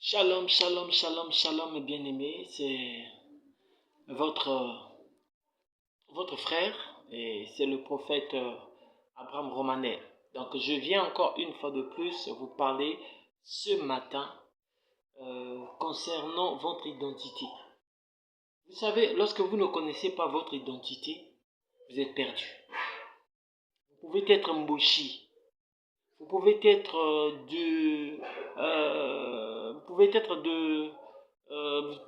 Shalom, shalom, shalom, shalom, mes bien-aimés. C'est votre frère et c'est le prophète Abraham Romanel. Donc, je viens encore une fois de plus vous parler ce matin concernant votre identité. Vous savez, lorsque vous ne connaissez pas votre identité, vous êtes perdu. Vous pouvez être mboshi. Vous pouvez être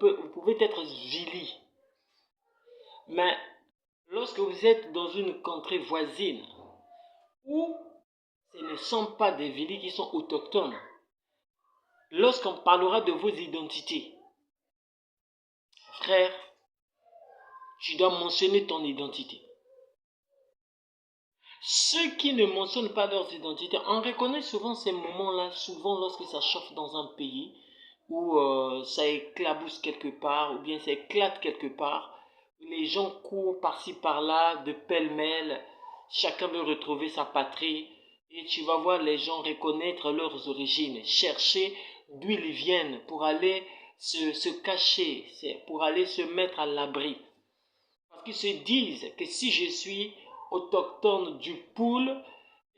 vous pouvez être vili. Mais lorsque vous êtes dans une contrée voisine où ce ne sont pas des vilis qui sont autochtones, lorsqu'on parlera de vos identités, frère, tu dois mentionner ton identité. Ceux qui ne mentionnent pas leurs identités, on reconnaît souvent ces moments-là, souvent lorsque ça chauffe dans un pays, où ça éclabousse quelque part, ou bien ça éclate quelque part, les gens courent par-ci par-là, de pêle-mêle, chacun veut retrouver sa patrie, et tu vas voir les gens reconnaître leurs origines, chercher d'où ils viennent pour aller se cacher, pour aller se mettre à l'abri. Parce qu'ils se disent que si je suis autochtone du Poul,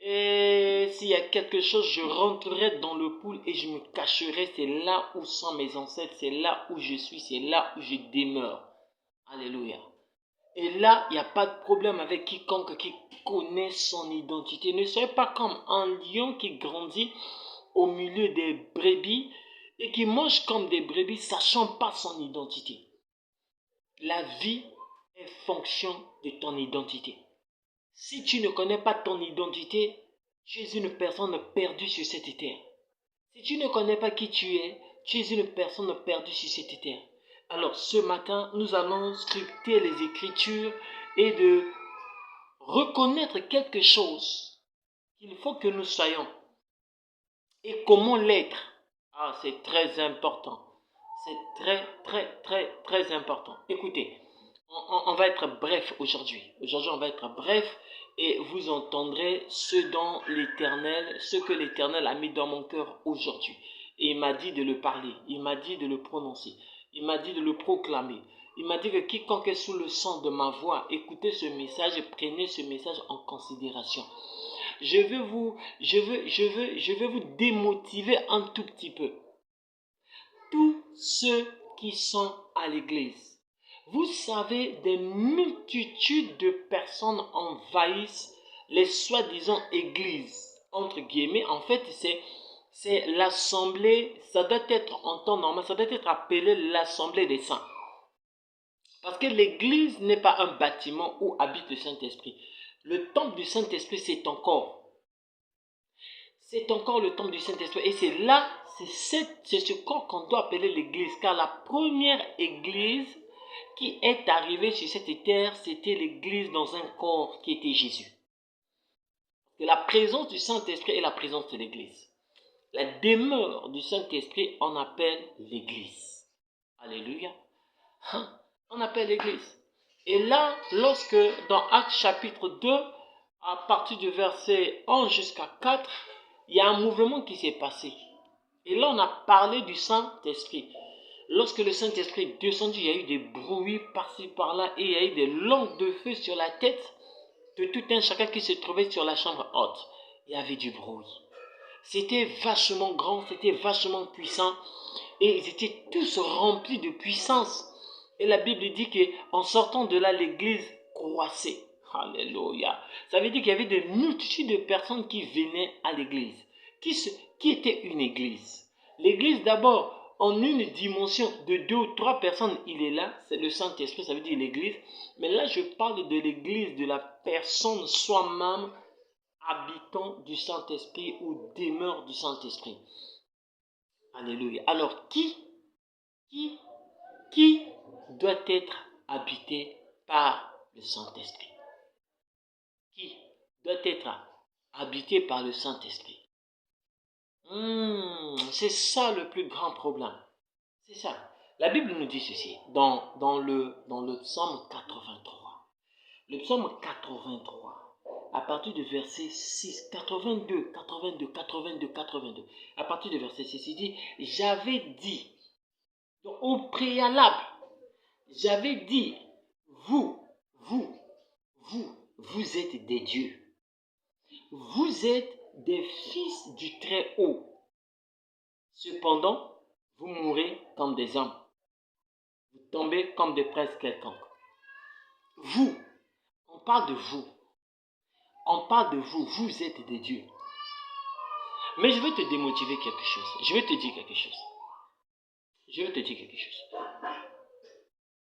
et s'il y a quelque chose, je rentrerai dans le Poul et je me cacherai. C'est là où sont mes ancêtres, c'est là où je suis, c'est là où je demeure. Alléluia. Et là, il n'y a pas de problème avec quiconque qui connaît son identité. Ne soyez pas comme un lion qui grandit au milieu des brebis et qui mange comme des brebis, sachant pas son identité. La vie est fonction de ton identité. Si tu ne connais pas ton identité, tu es une personne perdue sur cette terre. Si tu ne connais pas qui tu es une personne perdue sur cette terre. Alors ce matin, nous allons scruter les Écritures et de reconnaître quelque chose qu'il faut que nous soyons. Et comment l'être. Ah, c'est très important. C'est très important. Écoutez, on va être bref aujourd'hui. Aujourd'hui, on va être bref et vous entendrez ce que l'Éternel a mis dans mon cœur aujourd'hui. Et il m'a dit de le parler, il m'a dit de le prononcer, il m'a dit de le proclamer. Il m'a dit que quiconque est sous le son de ma voix, écoutez ce message et prenez ce message en considération. Je vais vous démotiver un tout petit peu. Tous ceux qui sont à l'église, vous savez, des multitudes de personnes envahissent les soi-disant églises, entre guillemets. En fait, c'est l'assemblée, ça doit être en temps normal, ça doit être appelé l'assemblée des saints. Parce que l'église n'est pas un bâtiment où habite le Saint-Esprit. Le temple du Saint-Esprit, c'est ton corps. C'est encore le temple du Saint-Esprit. Et c'est là, c'est ce corps qu'on doit appeler l'église. Car la première église qui est arrivée sur cette terre, c'était l'église dans un corps qui était Jésus. Et la présence du Saint-Esprit est la présence de l'église. La demeure du Saint-Esprit, on appelle l'église. Alléluia. On appelle l'église. Et là, lorsque dans Actes chapitre 2, à partir du verset 11 jusqu'à 4, il y a un mouvement qui s'est passé. Et là, on a parlé du Saint-Esprit. Lorsque le Saint-Esprit est descendu, il y a eu des bruits par-ci, par-là, et il y a eu des langues de feu sur la tête de tout un chacun qui se trouvait sur la chambre haute. Il y avait du bruit. C'était vachement grand, c'était vachement puissant, et ils étaient tous remplis de puissance. Et la Bible dit qu'en sortant de là, l'église croissait. Alléluia. Ça veut dire qu'il y avait des multitudes de personnes qui venaient à l'église. Qui était une église? L'église d'abord, en une dimension de 2 ou 3 personnes, il est là, c'est le Saint-Esprit, ça veut dire l'église. Mais là, je parle de l'église, de la personne soi-même, habitant du Saint-Esprit ou demeure du Saint-Esprit. Alléluia. Alors, qui doit être habité par le Saint-Esprit? Qui doit être habité par le Saint-Esprit? C'est ça le plus grand problème. C'est ça. La Bible nous dit ceci dans le psaume 83. Le psaume 83. à partir du verset 6, 82. À partir du verset 6, il dit, j'avais dit, donc au préalable, j'avais dit, vous, vous êtes des dieux. Vous êtes des fils du Très-Haut. Cependant, vous mourrez comme des hommes. Vous tombez comme des princes quelconques. Vous, on parle de vous. On parle de vous. Vous êtes des dieux. Mais je veux te démotiver quelque chose. Je vais te dire quelque chose.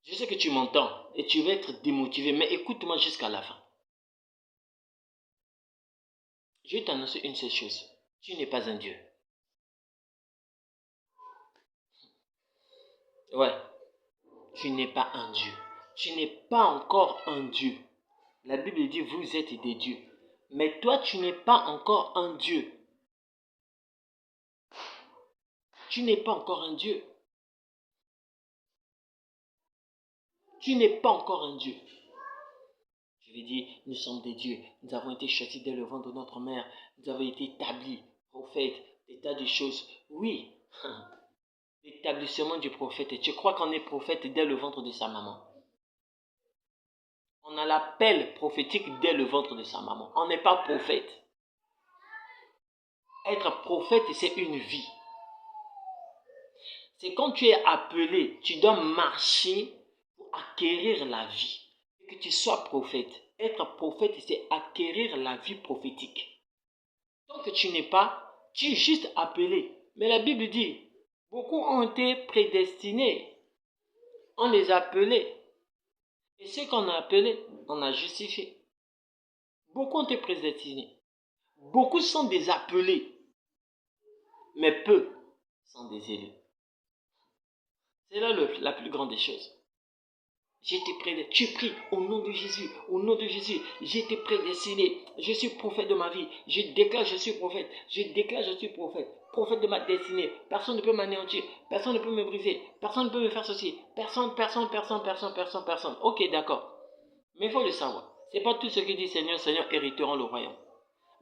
Je sais que tu m'entends et tu vas être démotivé, mais écoute-moi jusqu'à la fin. Je vais t'annoncer une seule chose. Tu n'es pas un Dieu. Ouais, tu n'es pas un Dieu. Tu n'es pas encore un Dieu. La Bible dit, vous êtes des dieux. Mais toi, tu n'es pas encore un Dieu. Tu n'es pas encore un Dieu. Tu n'es pas encore un Dieu. Je vais dire, nous sommes des dieux. Nous avons été choisis dès le ventre de notre mère. Nous avons été établis, prophètes, des tas de choses. Oui, l'établissement du prophète. Et tu crois qu'on est prophète dès le ventre de sa maman? On a l'appel prophétique dès le ventre de sa maman. On n'est pas prophète. Être prophète, c'est une vie. C'est quand tu es appelé, tu dois marcher pour acquérir la vie. Et que tu sois prophète. Être prophète, c'est acquérir la vie prophétique. Tant que tu n'es pas, tu es juste appelé. Mais la Bible dit, beaucoup ont été prédestinés. On les a appelés. Et ceux qu'on a appelés, on a justifié. Beaucoup ont été prédestinés. Beaucoup sont des appelés. Mais peu sont des élus. C'est là la plus grande des choses. J'étais prédestiné. Tu pries au nom de Jésus. Au nom de Jésus, j'ai été prédestiné. Je suis prophète de ma vie. Je déclare, je suis prophète. Je déclare, je suis prophète. Prophète de ma destinée. Personne ne peut m'anéantir. Personne ne peut me briser. Personne ne peut me faire ceci. Personne. Ok, d'accord. Mais il faut le savoir. Ce n'est pas tout ce qui dit Seigneur, Seigneur hériteront le royaume.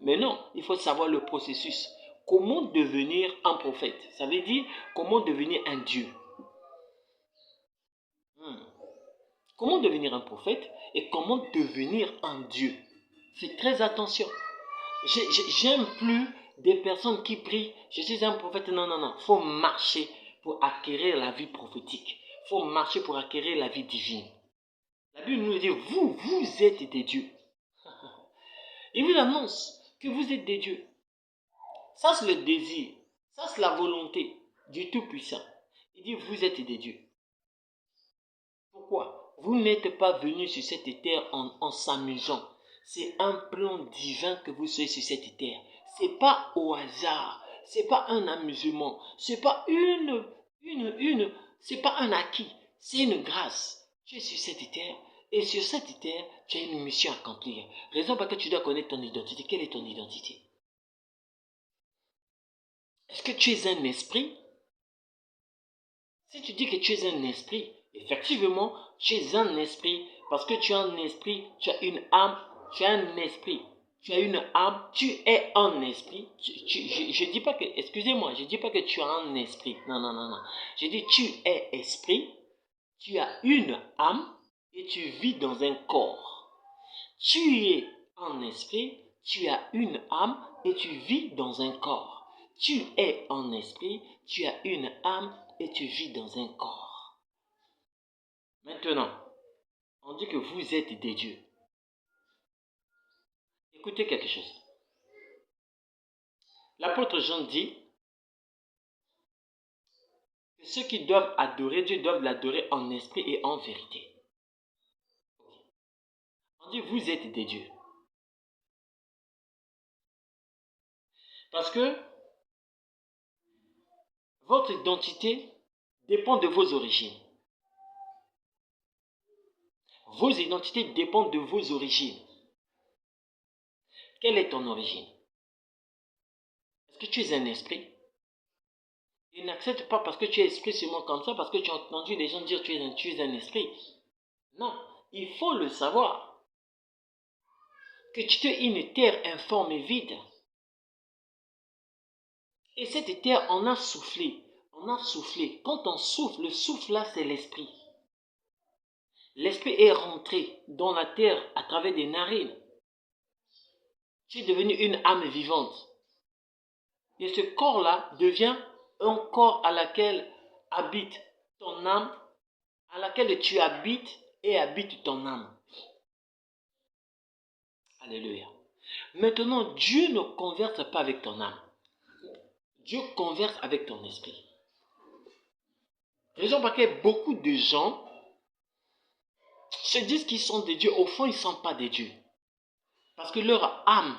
Mais non, il faut savoir le processus. Comment devenir un prophète? Ça veut dire comment devenir un Dieu. Comment devenir un prophète et comment devenir un Dieu. Faites très attention. J'aime plus des personnes qui prient, je suis un prophète. Non. Il faut marcher pour acquérir la vie prophétique. Il faut marcher pour acquérir la vie divine. La Bible nous dit, vous êtes des dieux. Il vous annonce que vous êtes des dieux. Ça, c'est le désir. Ça, c'est la volonté du Tout-Puissant. Il dit, vous êtes des dieux. Pourquoi? Vous n'êtes pas venus sur cette terre en s'amusant. C'est un plan divin que vous soyez sur cette terre. C'est pas au hasard. C'est pas un amusement. C'est pas c'est pas un acquis. C'est une grâce. Tu es sur cette terre et sur cette terre, tu as une mission à accomplir. Raison pour laquelle tu dois connaître ton identité. Quelle est ton identité? Est-ce que tu es un esprit? Si tu dis que tu es un esprit, effectivement, tu es un esprit parce que tu as un esprit, tu as une âme, tu as un esprit, tu as une âme, tu es un esprit. Je dis pas que, excusez-moi, je dis pas que tu as un esprit. Non. Je dis tu es esprit, tu as une âme et tu vis dans un corps. Tu es un esprit, tu as une âme et tu vis dans un corps. Tu es un esprit, tu as une âme et tu vis dans un corps. Maintenant, on dit que vous êtes des dieux. Écoutez quelque chose. L'apôtre Jean dit que ceux qui doivent adorer Dieu doivent l'adorer en esprit et en vérité. On dit vous êtes des dieux. Parce que votre identité dépend de vos origines. Vos identités dépendent de vos origines. Quelle est ton origine? Est-ce que tu es un esprit? Et n'accepte pas parce que tu es esprit seulement comme ça, parce que tu as entendu les gens dire tu es un esprit. Non, il faut le savoir. que tu es une terre informe et vide. Et cette terre, on a soufflé. On a soufflé. Quand on souffle, le souffle là, c'est l'esprit. L'esprit est rentré dans la terre à travers des narines. Tu es devenu une âme vivante. Et ce corps-là devient un corps à laquelle habite ton âme, à laquelle tu habites et habite ton âme. Alléluia. Maintenant, Dieu ne converse pas avec ton âme. Dieu converse avec ton esprit. Raison pour laquelle beaucoup de gens se disent qu'ils sont des dieux. Au fond, ils ne sont pas des dieux. Parce que leur âme,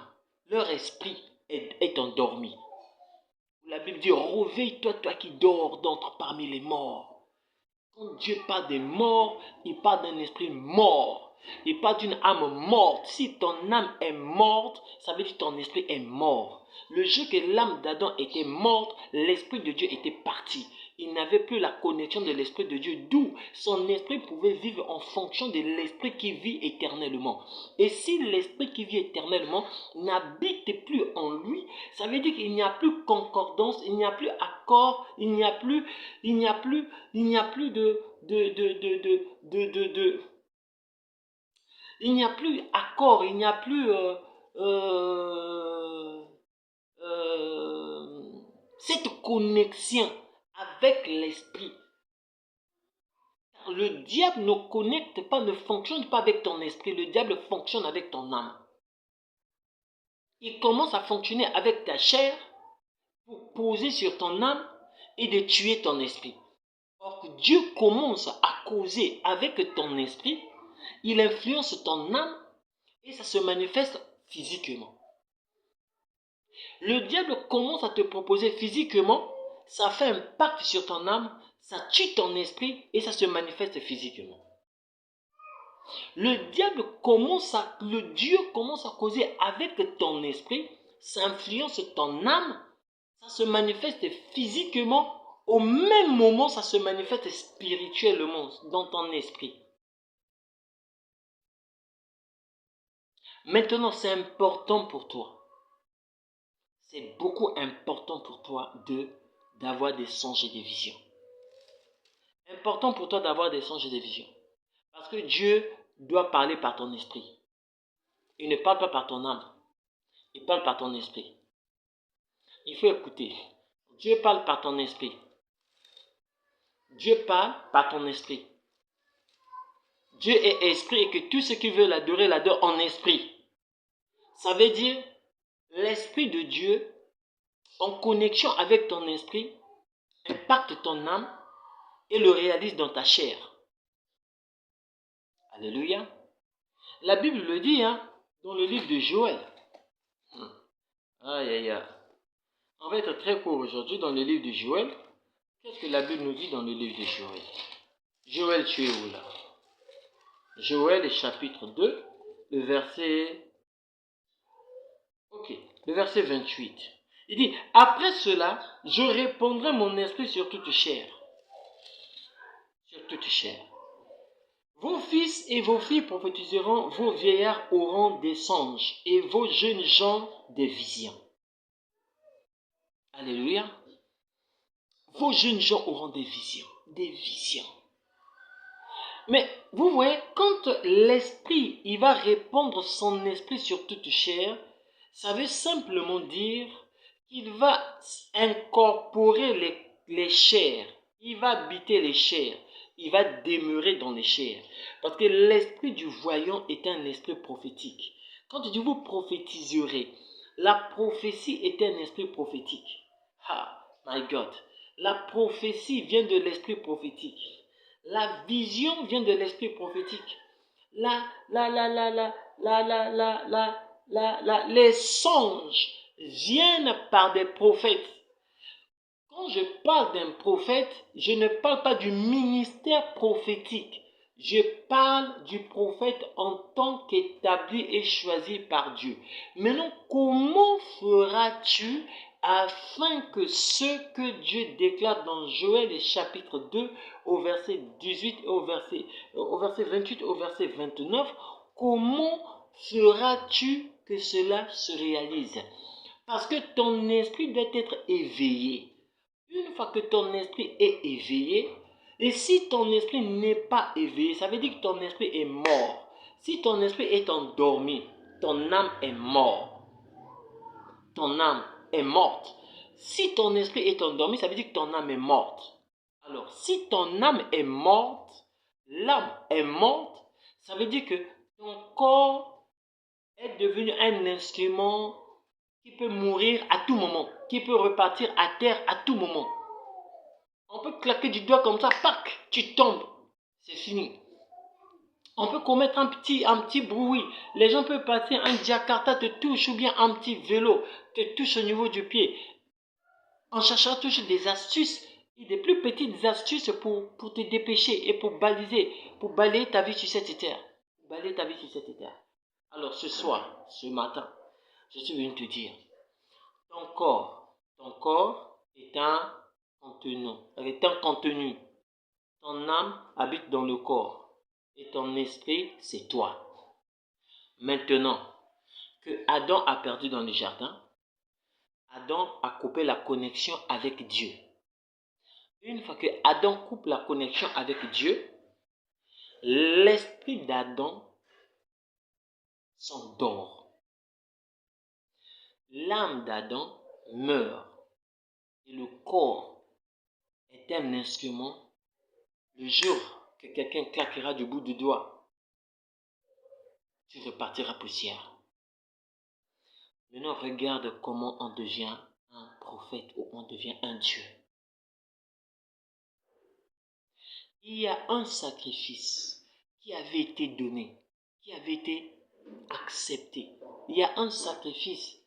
leur esprit est endormi. La Bible dit, réveille-toi, toi qui dors d'entre parmi les morts. Quand Dieu parle des morts, il parle d'un esprit mort. Il parle d'une âme morte. Si ton âme est morte, ça veut dire que ton esprit est mort. Le jour que l'âme d'Adam était morte, l'esprit de Dieu était parti. Il n'avait plus la connexion de l'esprit de Dieu, d'où son esprit pouvait vivre en fonction de l'esprit qui vit éternellement. Et si l'esprit qui vit éternellement n'habite plus en lui, ça veut dire qu'il n'y a plus concordance, il n'y a plus accord, il n'y a plus il n'y a plus accord, il n'y a plus cette connexion avec l'esprit. Le diable ne connecte pas, ne fonctionne pas avec ton esprit. Le diable fonctionne avec ton âme. Il commence à fonctionner avec ta chair pour poser sur ton âme et de tuer ton esprit. Or, Dieu commence à causer avec ton esprit, il influence ton âme et ça se manifeste physiquement. Le diable commence à te proposer physiquement, ça fait un impact sur ton âme, ça tue ton esprit et ça se manifeste physiquement. Le Dieu commence à causer avec ton esprit, ça influence ton âme, ça se manifeste physiquement, au même moment ça se manifeste spirituellement dans ton esprit. Maintenant, c'est important pour toi. C'est beaucoup important pour toi d'avoir des songes et des visions. Important pour toi d'avoir des songes et des visions. Parce que Dieu doit parler par ton esprit. Il ne parle pas par ton âme. Il parle par ton esprit. Il faut écouter. Dieu parle par ton esprit. Dieu parle par ton esprit. Dieu est esprit et que tout ce qui veut l'adorer, l'adore en esprit. Ça veut dire l'esprit de Dieu en connexion avec ton esprit impacte ton âme et le réalise dans ta chair. Alléluia. La Bible le dit dans le livre de Joël. Aïe, aïe, aïe. On va être très court aujourd'hui dans le livre de Joël. Qu'est-ce que la Bible nous dit dans le livre de Joël? Joël, tu es où là? Joël, chapitre 2, le verset 28. Il dit, après cela, je répandrai mon esprit sur toute chair. Sur toute chair. Vos fils et vos filles prophétiseront, vos vieillards auront des songes et vos jeunes gens des visions. Alléluia. Vos jeunes gens auront des visions. Des visions. Mais vous voyez, quand l'esprit, il va répandre son esprit sur toute chair, ça veut simplement dire qu'il va incorporer les chairs. Il va habiter les chairs. Il va demeurer dans les chairs. Parce que l'esprit du voyant est un esprit prophétique. Quand tu dis vous prophétiserez, la prophétie est un esprit prophétique. Ah, my God. La prophétie vient de l'esprit prophétique. La vision vient de l'esprit prophétique. Les songes viennent par des prophètes. Quand je parle d'un prophète, je ne parle pas du ministère prophétique. Je parle du prophète en tant qu'établi et choisi par Dieu. Maintenant, comment feras-tu afin que ce que Dieu déclare dans Joël chapitre 2 au verset 18 au verset 28 au verset 29, comment feras-tu que cela se réalise? Parce que ton esprit doit être éveillé. Une fois que ton esprit est éveillé, et si ton esprit n'est pas éveillé, ça veut dire que ton esprit est mort. Si ton esprit est endormi, ton âme est morte. Ton âme est morte. Si ton esprit est endormi, ça veut dire que ton âme est morte. Alors, si ton âme est morte, l'âme est morte, ça veut dire que ton corps est devenu un instrument qui peut mourir à tout moment, qui peut repartir à terre à tout moment. On peut claquer du doigt comme ça, pac, tu tombes, c'est fini. On peut commettre un petit bruit. Les gens peuvent passer, un Jakarta te touche ou bien un petit vélo te touche au niveau du pied. En cherchant toujours des astuces, et des plus petites astuces pour te dépêcher et pour balayer ta vie sur cette terre. Balayer ta vie sur cette terre. Alors ce soir, ce matin, je suis venu te dire, ton corps est un contenu. Ton âme habite dans le corps et ton esprit, c'est toi. Maintenant que Adam a perdu dans le jardin, Adam a coupé la connexion avec Dieu. Une fois que Adam coupe la connexion avec Dieu, l'esprit d'Adam s'endort. L'âme d'Adam meurt et le corps est un instrument. Le jour que quelqu'un claquera du bout du doigt, tu repartiras poussière. Maintenant, regarde comment on devient un prophète ou on devient un Dieu. Il y a un sacrifice qui avait été donné, qui avait été accepté. Il y a un sacrifice.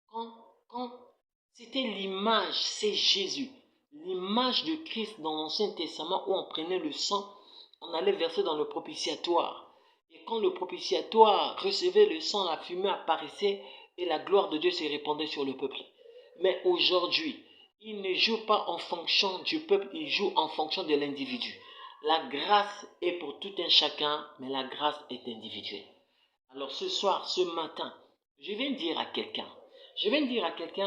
Quand c'était l'image, c'est Jésus. L'image de Christ dans l'Ancien Testament où on prenait le sang, on allait verser dans le propitiatoire. Et quand le propitiatoire recevait le sang, la fumée apparaissait et la gloire de Dieu se répandait sur le peuple. Mais aujourd'hui, il ne joue pas en fonction du peuple, il joue en fonction de l'individu. La grâce est pour tout un chacun, mais la grâce est individuelle. Alors ce soir, ce matin, je viens dire à quelqu'un,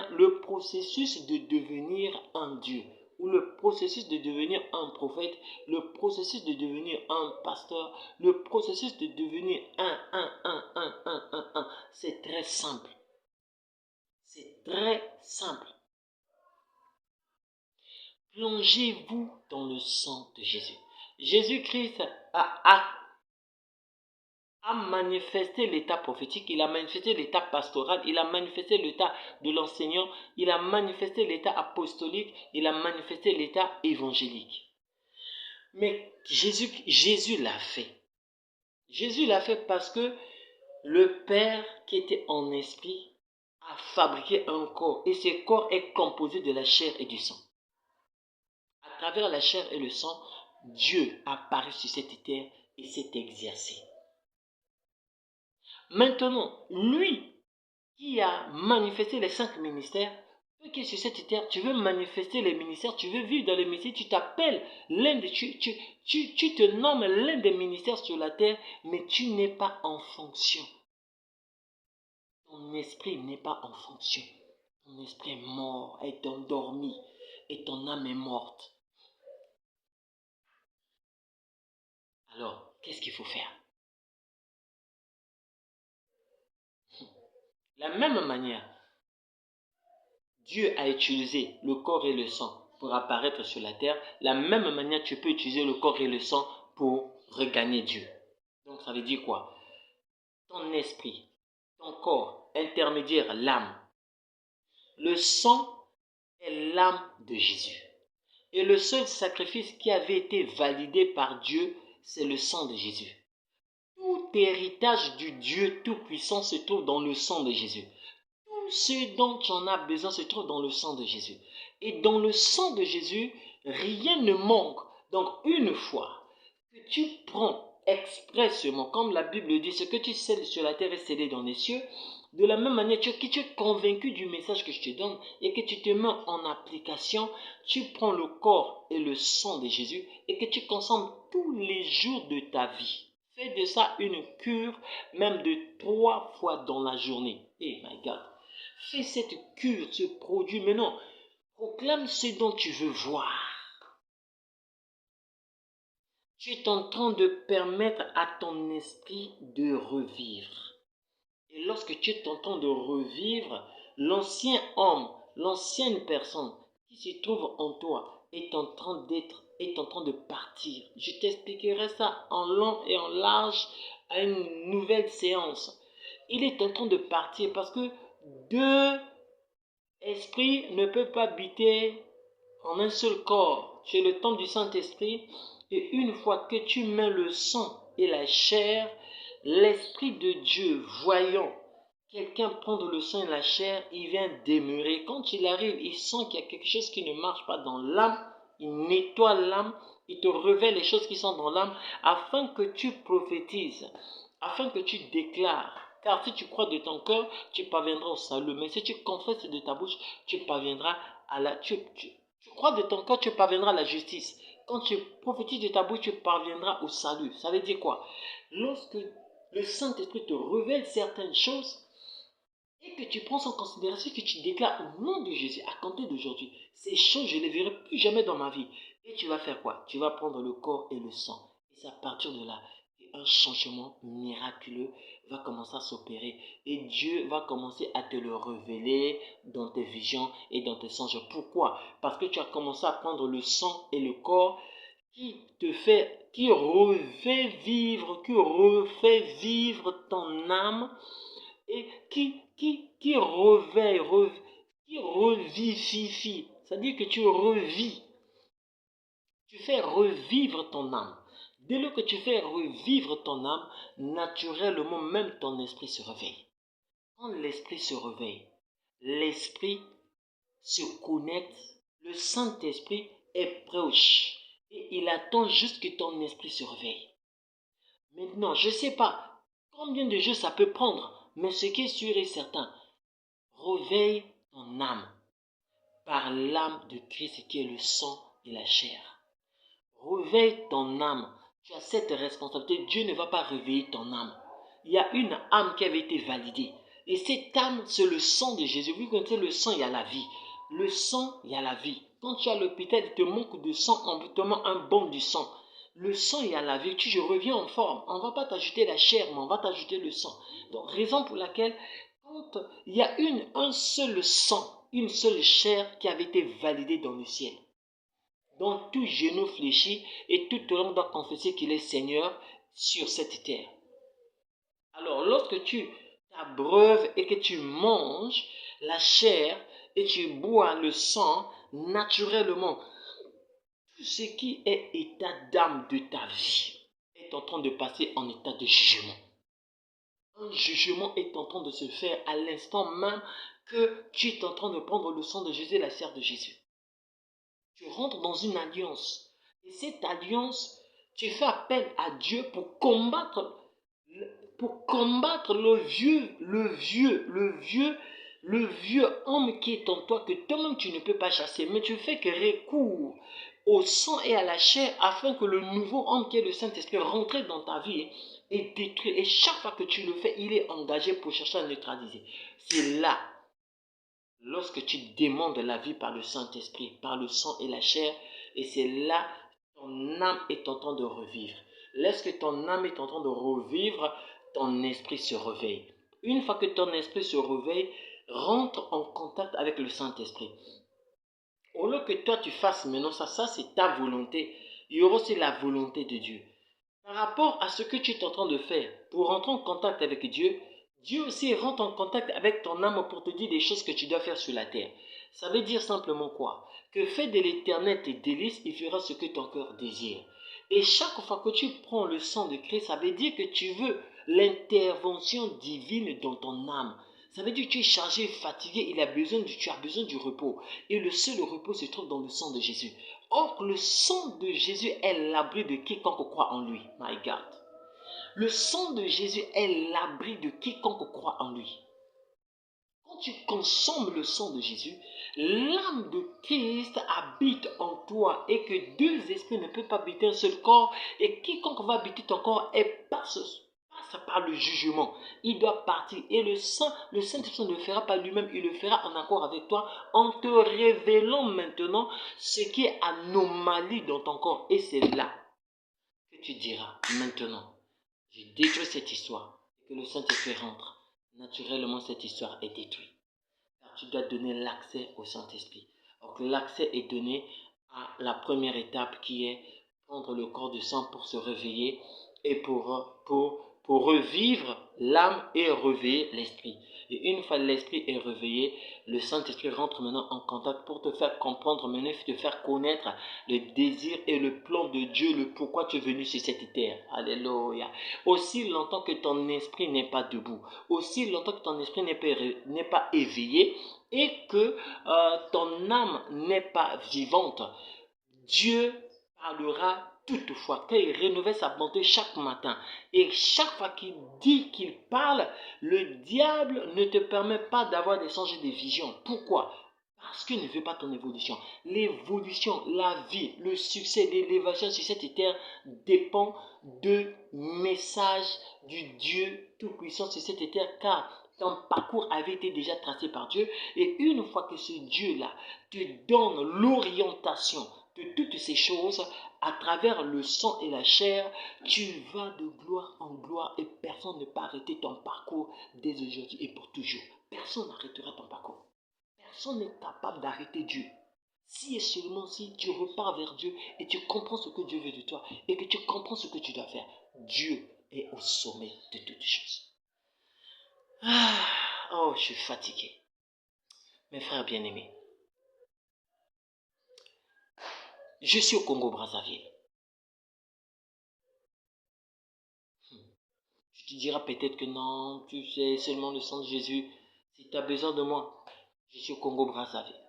le processus de devenir un Dieu, ou le processus de devenir un prophète, le processus de devenir un pasteur, le processus de devenir un, c'est très simple. C'est très simple. Plongez-vous dans le sang de Jésus. Jésus-Christ a manifesté l'état prophétique, il a manifesté l'état pastoral, il a manifesté l'état de l'enseignant, il a manifesté l'état apostolique, il a manifesté l'état évangélique. Mais Jésus l'a fait. Jésus l'a fait parce que le Père qui était en esprit a fabriqué un corps et ce corps est composé de la chair et du sang. À travers la chair et le sang, Dieu apparaît sur cette terre et s'est exercé. Maintenant, lui qui a manifesté les 5 ministères, toi qui es sur cette terre, tu veux manifester les ministères, tu veux vivre dans les ministères, tu t'appelles tu te nommes l'un des ministères sur la terre, mais tu n'es pas en fonction. Ton esprit n'est pas en fonction. Ton esprit est mort, est endormi, et ton âme est morte. Alors, qu'est-ce qu'il faut faire? De la même manière, Dieu a utilisé le corps et le sang pour apparaître sur la terre. De la même manière, tu peux utiliser le corps et le sang pour regagner Dieu. Donc, ça veut dire quoi? Ton esprit, ton corps, intermédiaire, l'âme. Le sang est l'âme de Jésus. Et le seul sacrifice qui avait été validé par Dieu, c'est le sang de Jésus. Tout héritage du Dieu Tout-Puissant se trouve dans le sang de Jésus. Tout ce dont tu en as besoin se trouve dans le sang de Jésus. Et dans le sang de Jésus, rien ne manque. Donc une fois que tu prends expressément, comme la Bible dit, ce que tu scelles sur la terre est scellé dans les cieux, de la même manière que tu es convaincu du message que je te donne et que tu te mets en application, tu prends le corps et le sang de Jésus et que tu consommes tous les jours de ta vie. Fais de ça une cure, même de 3 fois dans la journée. Eh my God. Fais cette cure, ce produit maintenant. Proclame ce dont tu veux voir. Tu es en train de permettre à ton esprit de revivre. Et lorsque tu es en train de revivre, l'ancien homme, l'ancienne personne qui se trouve en toi est en train de partir. Je t'expliquerai ça en long et en large à une nouvelle séance. Il est en train de partir parce que deux esprits ne peuvent pas habiter en un seul corps. Tu es le temple du Saint-Esprit et une fois que tu mets le sang et la chair, l'Esprit de Dieu, voyant quelqu'un prendre le sang et la chair, il vient demeurer. Quand il arrive, il sent qu'il y a quelque chose qui ne marche pas dans l'âme, il nettoie l'âme, il te révèle les choses qui sont dans l'âme afin que tu prophétises, afin que tu déclares. Car si tu crois de ton cœur, tu parviendras au salut. Mais si tu confesses de ta bouche, tu parviendras à la... Tu crois de ton cœur, tu parviendras à la justice. Quand tu prophétises de ta bouche, tu parviendras au salut. Ça veut dire quoi? Lorsque le Saint-Esprit te révèle certaines choses et que tu prends en considération, que tu déclares au nom de Jésus, à compter d'aujourd'hui, ces choses, je ne les verrai plus jamais dans ma vie. Et tu vas faire quoi? Tu vas prendre le corps et le sang. Et c'est à partir de là un changement miraculeux va commencer à s'opérer. Et Dieu va commencer à te le révéler dans tes visions et dans tes songes. Pourquoi? Parce que tu as commencé à prendre le sang et le corps qui refait vivre ton âme et qui revivifie. C'est-à-dire que tu revis, tu fais revivre ton âme. Dès lors que tu fais revivre ton âme, naturellement même ton esprit se réveille. Quand l'esprit se réveille, l'esprit se connecte, le Saint-Esprit est proche et il attend juste que ton esprit se réveille. Maintenant, je ne sais pas combien de jours ça peut prendre, mais ce qui est sûr et certain, réveille ton âme par l'âme de Christ qui est le sang et la chair. Réveille ton âme. Tu as cette responsabilité. Dieu ne va pas réveiller ton âme. Il y a une âme qui avait été validée. Et cette âme, c'est le sang de Jésus. Vous connaissez le sang, il y a la vie. Le sang, il y a la vie. Quand tu es à l'hôpital, il te manque de sang, on te met un bon du sang. Le sang, il y a la vie. Je reviens en forme. On ne va pas t'ajouter la chair, mais on va t'ajouter le sang. Donc, raison pour laquelle, quand il y a un seul sang, une seule chair qui avait été validée dans le ciel. Donc tout genou fléchit et toute langue doit confesser qu'il est Seigneur sur cette terre. Alors lorsque tu t'abreuves et que tu manges la chair et tu bois le sang, naturellement, tout ce qui est état d'âme de ta vie est en train de passer en état de jugement. Un jugement est en train de se faire à l'instant même que tu es en train de prendre le sang de Jésus et la chair de Jésus. Tu rentres dans une alliance. Et cette alliance, tu fais appel à Dieu pour combattre le vieux homme qui est en toi, que toi-même tu ne peux pas chasser. Mais tu fais que recours au sang et à la chair afin que le nouveau homme qui est le Saint-Esprit rentre dans ta vie et détruit. Et chaque fois que tu le fais, il est engagé pour chercher à neutraliser. C'est là, lorsque tu demandes la vie par le Saint-Esprit, par le sang et la chair, et c'est là ton âme est en train de revivre. Lorsque ton âme est en train de revivre, ton esprit se réveille. Une fois que ton esprit se réveille, rentre en contact avec le Saint-Esprit. Au lieu que toi tu fasses maintenant ça c'est ta volonté. Il y aura aussi la volonté de Dieu. Par rapport à ce que tu es en train de faire pour rentrer en contact avec Dieu, Dieu aussi rentre en contact avec ton âme pour te dire des choses que tu dois faire sur la terre. Ça veut dire simplement quoi? Que fais de l'Éternel tes délices, il fera ce que ton cœur désire. Et chaque fois que tu prends le sang de Christ, ça veut dire que tu veux l'intervention divine dans ton âme. Ça veut dire que tu es chargé, fatigué, tu as besoin du repos. Et le seul repos se trouve dans le sang de Jésus. Or, le sang de Jésus est l'abri de quiconque croit en lui. My God. Le sang de Jésus est l'abri de quiconque croit en lui. Quand tu consommes le sang de Jésus, l'âme de Christ habite en toi et que deux esprits ne peuvent pas habiter un seul corps et quiconque va habiter ton corps passe par le jugement. Il doit partir et le Saint-Esprit ne le fera pas lui-même, il le fera en accord avec toi en te révélant maintenant ce qui est anomalie dans ton corps. Et c'est là que tu diras maintenant, je détruis cette histoire et que le Saint-Esprit rentre. Naturellement, cette histoire est détruite. Car tu dois donner l'accès au Saint-Esprit. Donc l'accès est donné à la première étape qui est prendre le corps de sang pour se réveiller et pour revivre l'âme et réveiller l'esprit. Et une fois l'esprit est réveillé, le Saint-Esprit rentre maintenant en contact pour te faire comprendre, maintenant te faire connaître le désir et le plan de Dieu, le pourquoi tu es venu sur cette terre. Alléluia. Aussi longtemps que ton esprit n'est pas debout, aussi longtemps que ton esprit n'est pas éveillé et que ton âme n'est pas vivante, Dieu parlera toutefois, car il renouvelle sa bonté chaque matin. Et chaque fois qu'il dit qu'il parle, le diable ne te permet pas d'avoir des songes et des visions. Pourquoi? Parce qu'il ne veut pas ton évolution. L'évolution, la vie, le succès, l'élévation sur cette terre dépend de message du Dieu Tout-Puissant sur cette terre, car ton parcours avait été déjà tracé par Dieu. Et une fois que ce Dieu-là te donne l'orientation de toutes ces choses, à travers le sang et la chair, tu vas de gloire en gloire et personne ne peut arrêter ton parcours dès aujourd'hui et pour toujours. Personne n'arrêtera ton parcours. Personne n'est capable d'arrêter Dieu. Si et seulement si tu repars vers Dieu et tu comprends ce que Dieu veut de toi et que tu comprends ce que tu dois faire, Dieu est au sommet de toutes choses. Oh, je suis fatigué. Mes frères bien-aimés, je suis au Congo-Brazzaville. Tu te diras peut-être que non, tu sais seulement le sang de Jésus. Si tu as besoin de moi, je suis au Congo-Brazzaville.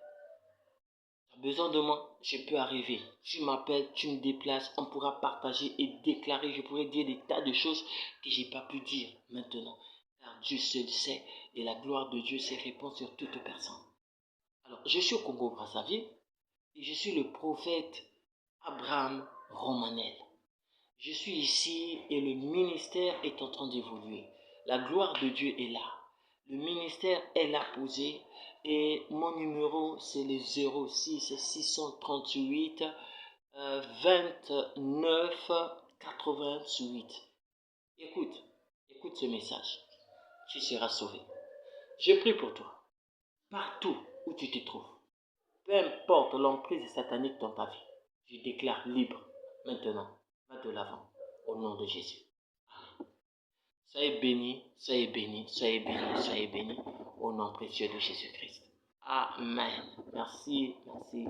Tu as besoin de moi, je peux arriver. Tu m'appelles, tu me déplaces, on pourra partager et déclarer. Je pourrais dire des tas de choses que je n'ai pas pu dire maintenant. Car Dieu seul sait et la gloire de Dieu se répand sur toute personne. Alors, je suis au Congo-Brazzaville et je suis le prophète Abraham Romanel. Je suis ici et le ministère est en train d'évoluer. La gloire de Dieu est là. Le ministère est là posé et mon numéro c'est le 06 638 29 88. Écoute ce message. Tu seras sauvé. Je prie pour toi. Partout où tu te trouves. Peu importe l'emprise satanique dans ta vie. Je déclare libre maintenant. Va de l'avant. Au nom de Jésus. Soyez bénis, soyez bénis, soyez bénis, soyez bénis. Au nom précieux de Jésus-Christ. Amen. Merci, merci.